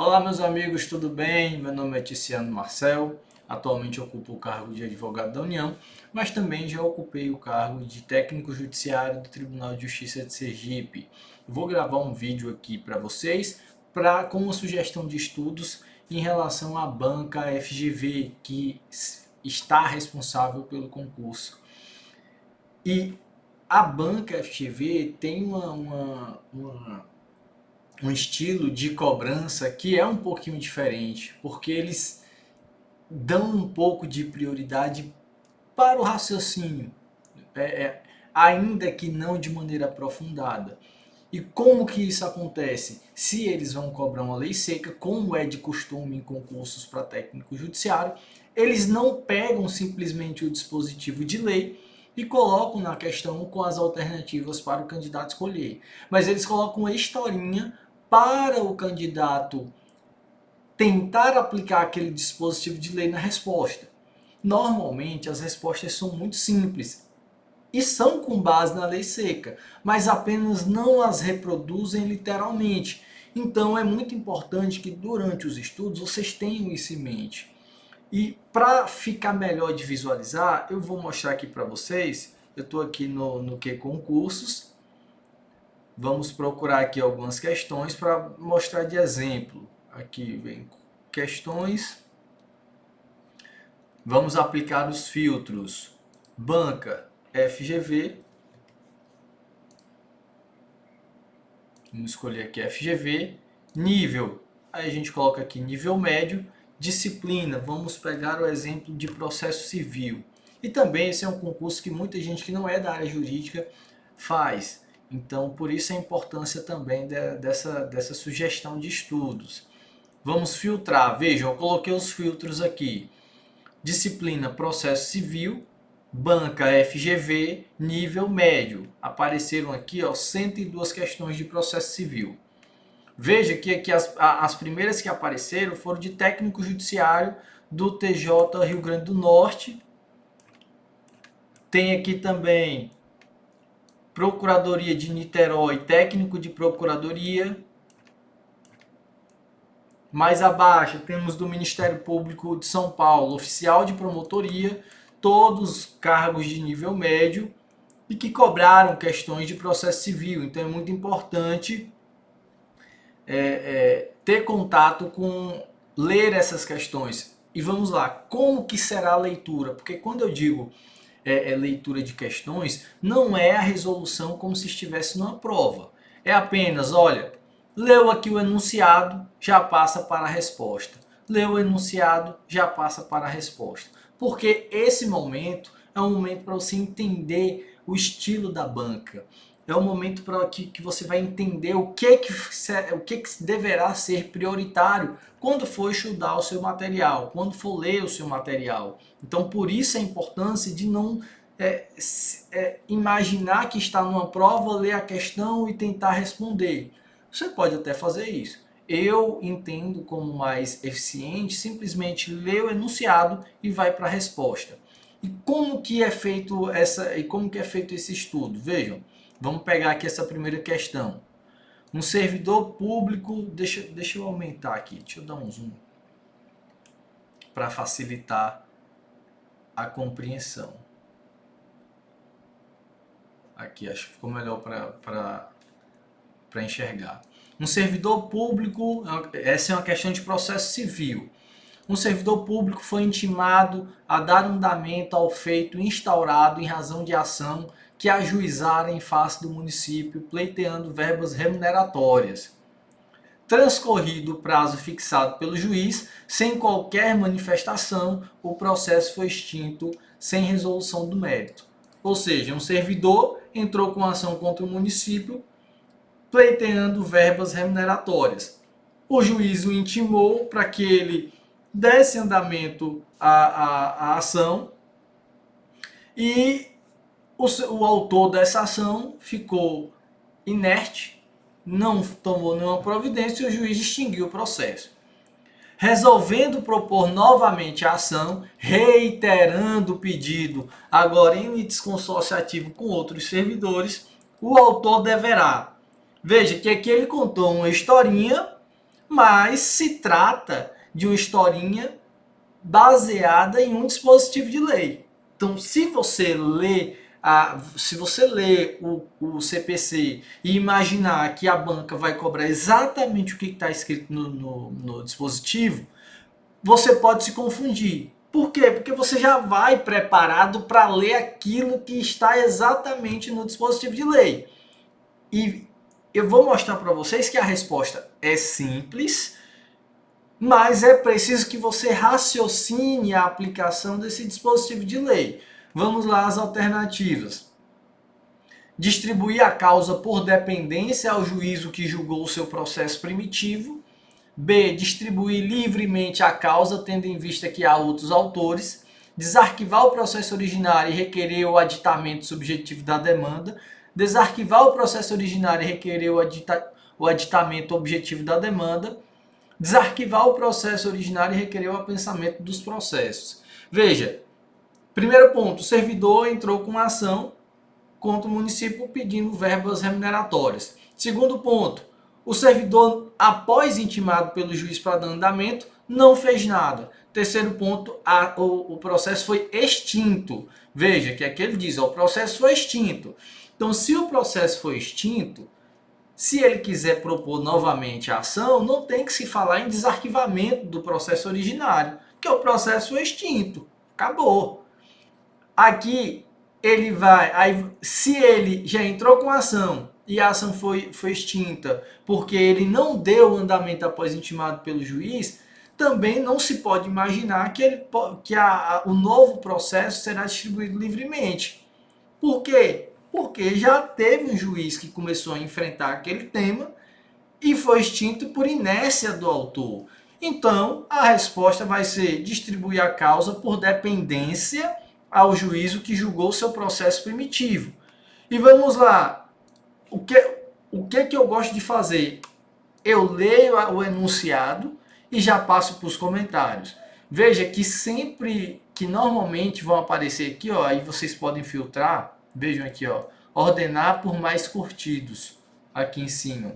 Olá, meus amigos, tudo bem? Meu nome é Ticiano Marcel. Atualmente ocupo o cargo de advogado da União, mas também já ocupei o cargo de técnico judiciário do Tribunal de Justiça de Sergipe. Vou gravar um vídeo aqui para vocês com uma sugestão de estudos em relação à banca FGV, que está responsável pelo concurso. E a banca FGV tem um estilo de cobrança que é um pouquinho diferente, porque eles dão um pouco de prioridade para o raciocínio, ainda que não de maneira aprofundada. E como que isso acontece? Se eles vão cobrar uma lei seca, como é de costume em concursos para técnico judiciário, eles não pegam simplesmente o dispositivo de lei e colocam na questão com as alternativas para o candidato escolher. Mas eles colocam uma historinha para o candidato tentar aplicar aquele dispositivo de lei na resposta. Normalmente as respostas são muito simples e são com base na lei seca, mas apenas não as reproduzem literalmente. Então é muito importante que durante os estudos vocês tenham isso em mente. E para ficar melhor de visualizar, eu vou mostrar aqui para vocês. Eu estou aqui no que concursos. Vamos procurar aqui algumas questões para mostrar de exemplo. Aqui vem questões. Vamos aplicar os filtros. Banca FGV. Vamos escolher aqui FGV. Nível. Aí a gente coloca aqui nível médio. Disciplina. Vamos pegar o exemplo de processo civil. E também esse é um concurso que muita gente que não é da área jurídica faz. Então, por isso a importância também dessa sugestão de estudos. Vamos filtrar. Vejam, eu coloquei os filtros aqui. Disciplina processo civil, banca FGV, nível médio. Apareceram aqui 102 questões de processo civil. Veja que aqui as primeiras que apareceram foram de técnico judiciário do TJ Rio Grande do Norte. Tem aqui também Procuradoria de Niterói, técnico de procuradoria. Mais abaixo temos do Ministério Público de São Paulo, oficial de promotoria, todos cargos de nível médio e que cobraram questões de processo civil. Então é muito importante ter contato com ler essas questões. E vamos lá, como que será a leitura? Porque quando eu digo leitura de questões, não é a resolução como se estivesse numa prova. É apenas, olha, leu aqui o enunciado, já passa para a resposta. Leu o enunciado, já passa para a resposta. Porque esse momento é um momento para você entender o estilo da banca. É um momento para que você vai entender o que deverá ser prioritário quando for estudar o seu material, quando for ler o seu material. Então, por isso a importância de não imaginar que está numa prova, ler a questão e tentar responder. Você pode até fazer isso. Eu entendo como mais eficiente simplesmente ler o enunciado e vai para a resposta. E como que é feito esse estudo? Vejam. Vamos pegar aqui essa primeira questão. Um servidor público, deixa eu aumentar aqui, deixa eu dar um zoom para facilitar a compreensão. Aqui, acho que ficou melhor para enxergar. Um servidor público, essa é uma questão de processo civil. Um servidor público foi intimado a dar andamento ao feito instaurado em razão de ação que ajuizara em face do município, pleiteando verbas remuneratórias. Transcorrido o prazo fixado pelo juiz, sem qualquer manifestação, o processo foi extinto sem resolução do mérito. Ou seja, um servidor entrou com ação contra o município, pleiteando verbas remuneratórias. O juiz o intimou para que ele desse andamento à ação e o autor dessa ação ficou inerte, não tomou nenhuma providência e o juiz extinguiu o processo. Resolvendo propor novamente a ação, reiterando o pedido, agora em litisconsociativo com outros servidores, o autor deverá. Veja que aqui ele contou uma historinha mas se trata de uma historinha baseada em um dispositivo de lei. Então, se você lê o CPC e imaginar que a banca vai cobrar exatamente o que está escrito no dispositivo, você pode se confundir. Por quê? Porque você já vai preparado para ler aquilo que está exatamente no dispositivo de lei. E eu vou mostrar para vocês que a resposta é simples, mas é preciso que você raciocine a aplicação desse dispositivo de lei. Vamos lá às alternativas. Distribuir a causa por dependência ao juízo que julgou o seu processo primitivo. B. Distribuir livremente a causa, tendo em vista que há outros autores. Desarquivar o processo originário e requerer o aditamento subjetivo da demanda. Desarquivar o processo originário e requerer o aditamento objetivo da demanda. Desarquivar o processo originário e requerer o apensamento dos processos. Veja, primeiro ponto, o servidor entrou com uma ação contra o município pedindo verbas remuneratórias. Segundo ponto, o servidor, após intimado pelo juiz para dar andamento, não fez nada. Terceiro ponto, o processo foi extinto. Veja que aqui ele diz, o processo foi extinto. Então, se o processo foi extinto, se ele quiser propor novamente a ação, não tem que se falar em desarquivamento do processo originário, porque o processo foi extinto. Acabou. Aqui ele vai, aí, se ele já entrou com a ação e a ação foi extinta porque ele não deu andamento após intimado pelo juiz, também não se pode imaginar que o novo processo será distribuído livremente. Por quê? Porque já teve um juiz que começou a enfrentar aquele tema e foi extinto por inércia do autor. Então, a resposta vai ser distribuir a causa por dependência ao juízo que julgou seu processo primitivo. E vamos lá. O que eu gosto de fazer? Eu leio o enunciado e já passo para os comentários. Veja que sempre que normalmente vão aparecer aqui, ó, aí vocês podem filtrar. Vejam aqui, ó, ordenar por mais curtidos aqui em cima.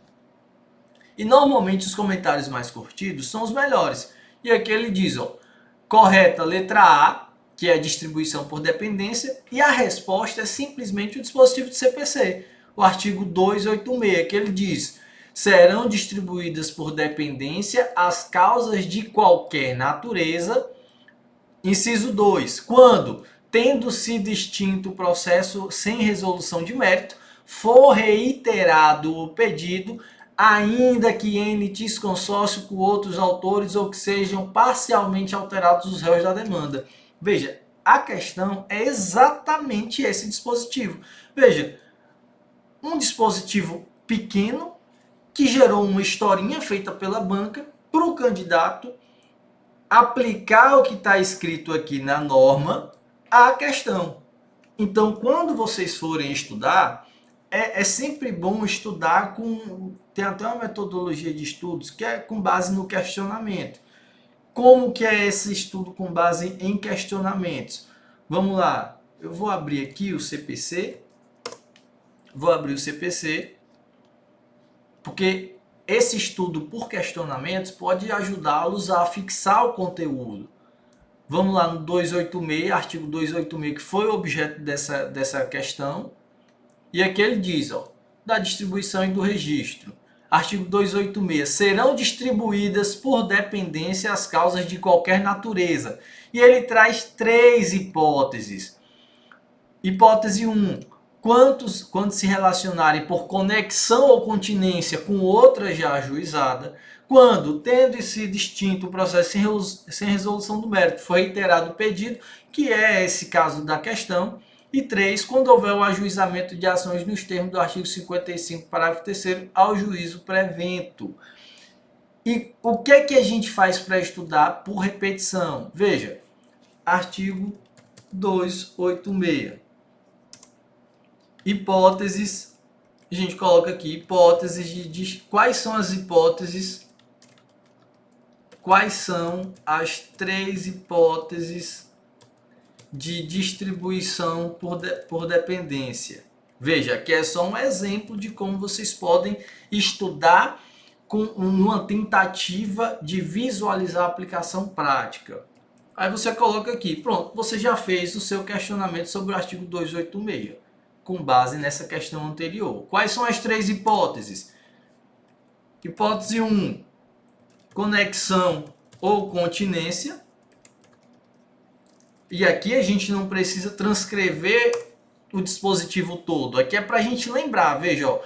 E normalmente os comentários mais curtidos são os melhores. E aqui ele diz, ó, correta letra A, que é a distribuição por dependência, e a resposta é simplesmente o dispositivo de CPC, o artigo 286, que ele diz: serão distribuídas por dependência as causas de qualquer natureza, inciso 2, quando, tendo sido extinto o processo sem resolução de mérito, for reiterado o pedido, ainda que em litisconsórcio com outros autores ou que sejam parcialmente alterados os réus da demanda. Veja, a questão é exatamente esse dispositivo. Veja, um dispositivo pequeno que gerou uma historinha feita pela banca para o candidato aplicar o que está escrito aqui na norma à questão. Então, quando vocês forem estudar, é sempre bom estudar com... Tem até uma metodologia de estudos que é com base no questionamento. Como que é esse estudo com base em questionamentos? Vamos lá, eu vou abrir aqui o CPC. Vou abrir o CPC, porque esse estudo por questionamentos pode ajudá-los a fixar o conteúdo. Vamos lá no 286, artigo 286, que foi o objeto dessa questão. E aqui ele diz, ó, da distribuição e do registro. Artigo 286, serão distribuídas por dependência as causas de qualquer natureza. E ele traz 3 hipóteses. Hipótese 1, quando se relacionarem por conexão ou continência com outra já ajuizada. Quando, tendo sido extinto o processo sem resolução do mérito, foi reiterado o pedido, que é esse caso da questão. E 3, quando houver o ajuizamento de ações nos termos do artigo 55, parágrafo 3º, ao juízo prevento. E o que é que a gente faz para estudar por repetição? Veja, artigo 286. Hipóteses, a gente coloca aqui hipóteses de quais são as hipóteses, quais são as 3 hipóteses de distribuição por dependência. Veja, aqui é só um exemplo de como vocês podem estudar numa tentativa de visualizar a aplicação prática. Aí você coloca aqui, pronto, você já fez o seu questionamento sobre o artigo 286, com base nessa questão anterior. Quais são as 3 hipóteses? Hipótese 1, conexão ou continência. E aqui a gente não precisa transcrever o dispositivo todo. Aqui é para a gente lembrar, veja, ó,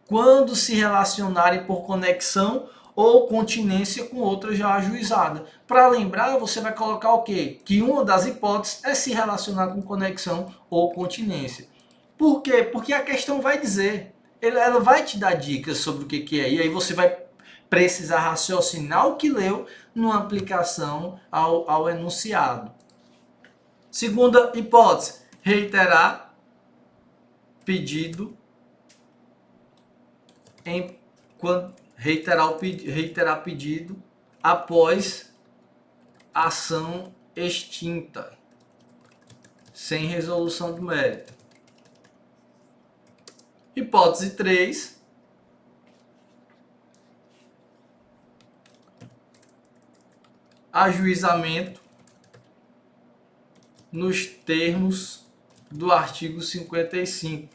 quando se relacionarem por conexão ou continência com outra já ajuizada. Para lembrar, você vai colocar o quê? Que uma das hipóteses é se relacionar com conexão ou continência. Por quê? Porque a questão vai dizer, ela vai te dar dicas sobre o que é, e aí você vai precisar raciocinar o que leu numa aplicação ao enunciado. Segunda hipótese, reiterar pedido reiterar pedido após ação extinta, sem resolução do mérito. Hipótese 3, ajuizamento nos termos do artigo 55.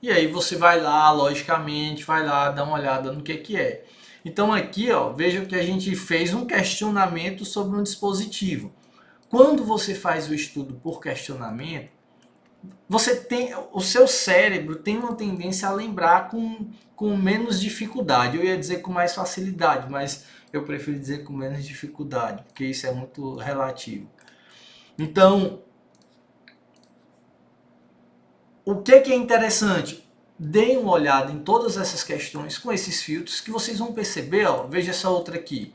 E aí você vai lá, logicamente, vai lá dar uma olhada no que é. Então aqui, ó, veja que a gente fez um questionamento sobre um dispositivo. Quando você faz o estudo por questionamento, o seu cérebro tem uma tendência a lembrar com menos dificuldade. Eu ia dizer com mais facilidade, mas eu prefiro dizer com menos dificuldade, porque isso é muito relativo. Então, o que é interessante? Deem uma olhada em todas essas questões com esses filtros que vocês vão perceber, ó, veja essa outra aqui.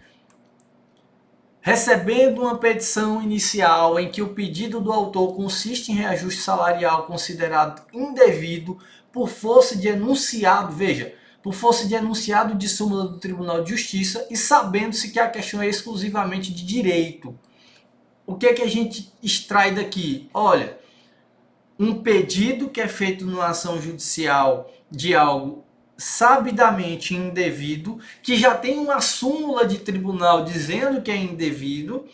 Recebendo uma petição inicial em que o pedido do autor consiste em reajuste salarial considerado indevido por força de enunciado, veja, por força de enunciado de súmula do Tribunal de Justiça e sabendo-se que a questão é exclusivamente de direito. O que é que a gente extrai daqui? Olha, um pedido que é feito numa ação judicial de algo sabidamente indevido, que já tem uma súmula de tribunal dizendo que é indevido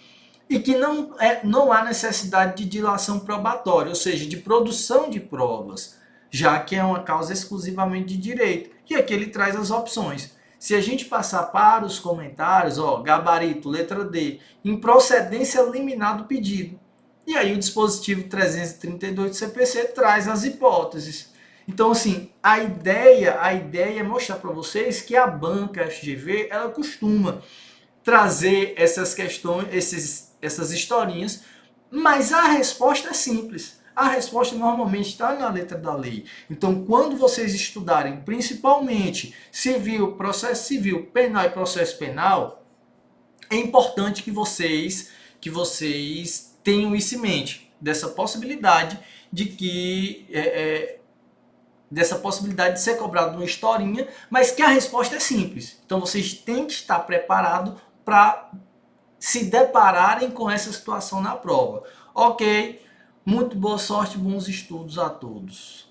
e que não há necessidade de dilação probatória, ou seja, de produção de provas, já que é uma causa exclusivamente de direito. E aqui ele traz as opções. Se a gente passar para os comentários, ó, gabarito, letra D, improcedência liminar do pedido. E aí o dispositivo 332 do CPC traz as hipóteses. Então, assim, a ideia é mostrar para vocês que a banca FGV, ela costuma trazer essas questões, essas historinhas, mas a resposta é simples. A resposta normalmente está na letra da lei. Então, quando vocês estudarem, principalmente civil, processo civil, penal e processo penal, é importante que vocês tenham isso em mente, dessa possibilidade de ser cobrado uma historinha, mas que a resposta é simples. Então vocês têm que estar preparados para se depararem com essa situação na prova. Ok? Muito boa sorte, bons estudos a todos.